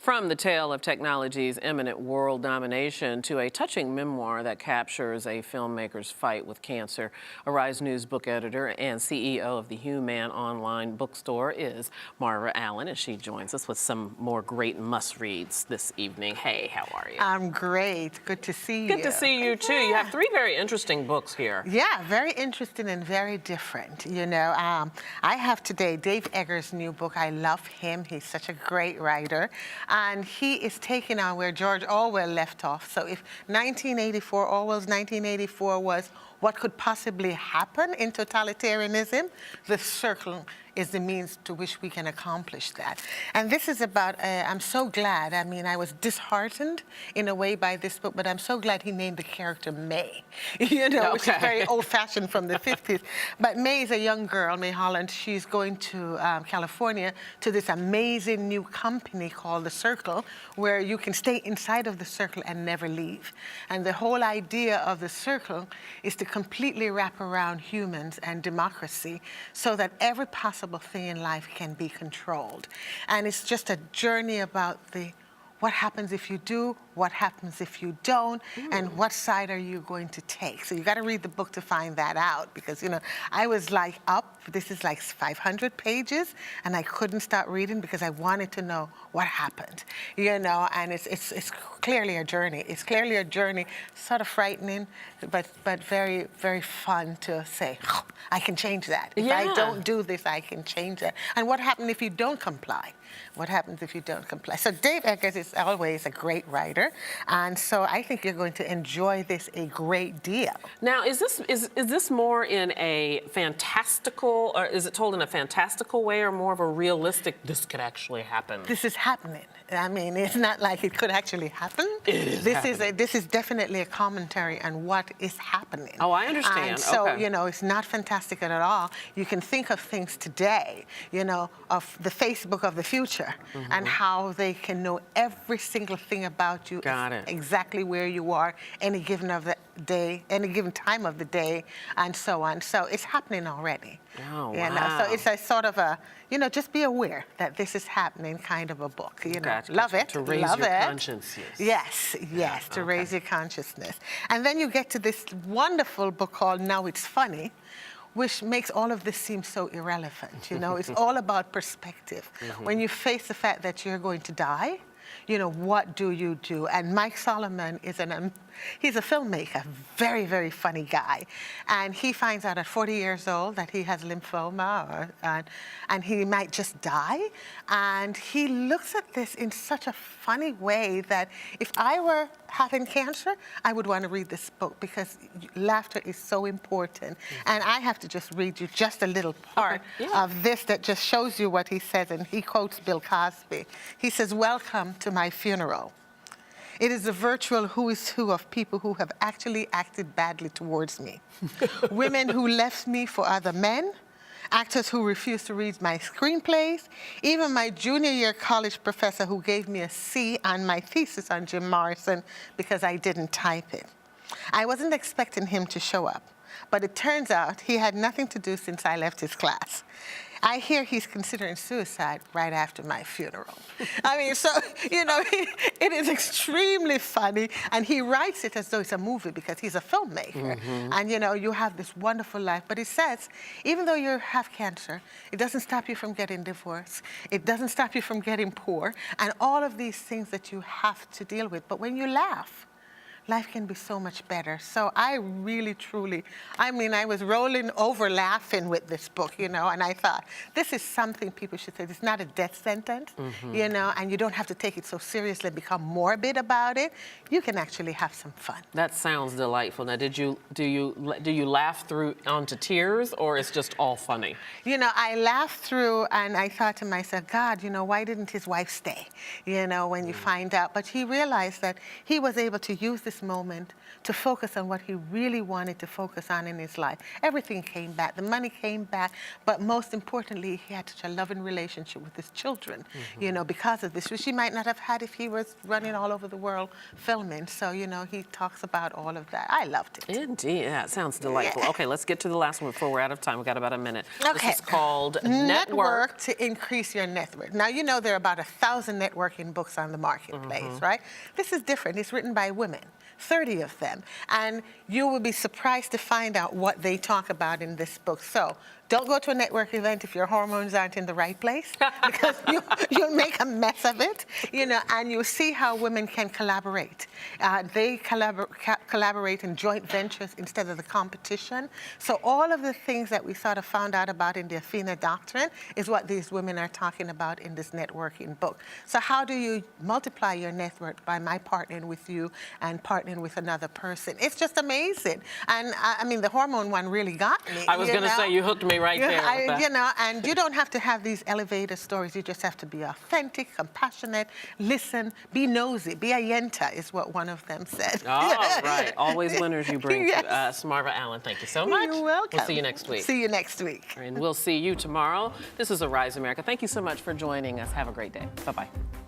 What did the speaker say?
From the tale of technology's imminent world domination to a touching memoir that captures a filmmaker's fight with cancer, Arise News book editor and CEO of the Human online bookstore is Marva Allen, and she joins us with some more great must-reads this evening. Hey, how are you? I'm great. Good to see you. Good to see you, too. You have three very interesting books here. Yeah, very interesting and very different. You know, I have today Dave Eggers' new book. I love him. He's such a great writer. And he is taking on where George Orwell left off. So if 1984, Orwell's 1984 was what could possibly happen in totalitarianism, the circle is the means to which we can accomplish that. And this is about, I'm so glad, I mean, I was disheartened in a way by this book, but I'm so glad he named the character May, you know, which is very old-fashioned from the 50s. But May is a young girl, May Holland. She's going to California to this amazing new company called The Circle, where you can stay inside of the circle and never leave. And the whole idea of the circle is to completely wrap around humans and democracy so that every possible thing in life can be controlled. And it's just a journey about what happens if you do, what happens if you don't, and what side are you going to take. So you got to read the book to find that out, because, you know, I was like this is like 500 pages, and I couldn't stop reading because I wanted to know what happened, you know, and it's clearly a journey. It's clearly a journey, sort of frightening, but very, very fun to say, oh, I can change that. If I don't do this, I can change that. And what happens if you don't comply? What happens if you don't comply? So Dave Eggers is always a great writer, and so I think you're going to enjoy this a great deal. Now, is this more in a fantastical, or is it told in a fantastical way, or more of a realistic, this could actually happen? This is happening. I mean, it's not like it could actually happen. This is definitely a commentary on what is happening. Oh, I understand. And so, you know, it's not fantastic at all. You can think of things today, you know, of the Facebook of the future, and how they can know every single thing about you, exactly where you are, any given of the day, any given time of the day, and so on. So it's happening already. Oh, you know? So it's a sort of a, you know, just be aware that this is happening kind of a book. You know, love it. To raise your conscience. Yes, to raise your consciousness. And then you get to this wonderful book called Now It's Funny, which makes all of this seem so irrelevant. You know, it's all about perspective. When you face the fact that you're going to die, you know, what do you do? And Mike Solomon is he's a filmmaker, very, very funny guy. And he finds out at 40 years old that he has lymphoma, and he might just die. And he looks at this in such a funny way that if I were having cancer, I would want to read this book, because laughter is so important. And I have to just read you just a little part of this that just shows you what he says. And he quotes Bill Cosby. He says, "Welcome to my funeral. It is a virtual who is who of people who have actually acted badly towards me. Women who left me for other men, actors who refused to read my screenplays, even my junior year college professor who gave me a C on my thesis on Jim Morrison because I didn't type it. I wasn't expecting him to show up, but it turns out he had nothing to do since I left his class. I hear he's considering suicide right after my funeral." I mean, so, you know, it is extremely funny, and he writes it as though it's a movie because he's a filmmaker. And, you know, you have this wonderful life. But he says, even though you have cancer, it doesn't stop you from getting divorced. It doesn't stop you from getting poor, and all of these things that you have to deal with. But when you laugh, life can be so much better. So I really, truly, I mean, I was rolling over laughing with this book, you know, and I thought, this is something people should say. It's not a death sentence, you know, and you don't have to take it so seriously and become morbid about it. You can actually have some fun. That sounds delightful. Now, do you laugh through onto tears, or it's just all funny? You know, I laughed through, and I thought to myself, God, you know, why didn't his wife stay? You know, when you find out. But he realized that he was able to use this this moment to focus on what he really wanted to focus on in his life. Everything came back. The money came back, but most importantly, he had such a loving relationship with his children, you know, because of this, which he might not have had if he was running all over the world filming. So, you know, he talks about all of that. I loved it. Indeed. Yeah, it sounds delightful. Yeah. Okay, let's get to the last one before we're out of time. We've got about a minute. Okay. This is called Network to Increase Your Network. Now, you know there are about 1,000 networking books on the marketplace, right? This is different. It's written by women, 30 of them. And you will be surprised to find out what they talk about in this book. So don't go to a network event if your hormones aren't in the right place, because you'll make a mess of it, you know, and you'll see how women can collaborate. They collaborate in joint ventures instead of the competition. So all of the things that we sort of found out about in the Athena doctrine is what these women are talking about in this networking book. So how do you multiply your network? By my partnering with you and partnering with another person. It's just amazing. And I mean, the hormone one really got me. I was going to say, you hooked me right there. With that. You know, and you don't have to have these elevator stories. You just have to be authentic, compassionate, listen, be nosy, be a yenta is what one of them said. Oh, right. Always winners you bring Yes. to us. Marva Allen, thank you so much. You're welcome. We'll see you next week. See you next week. And we'll see you tomorrow. This is Arise America. Thank you so much for joining us. Have a great day. Bye-bye.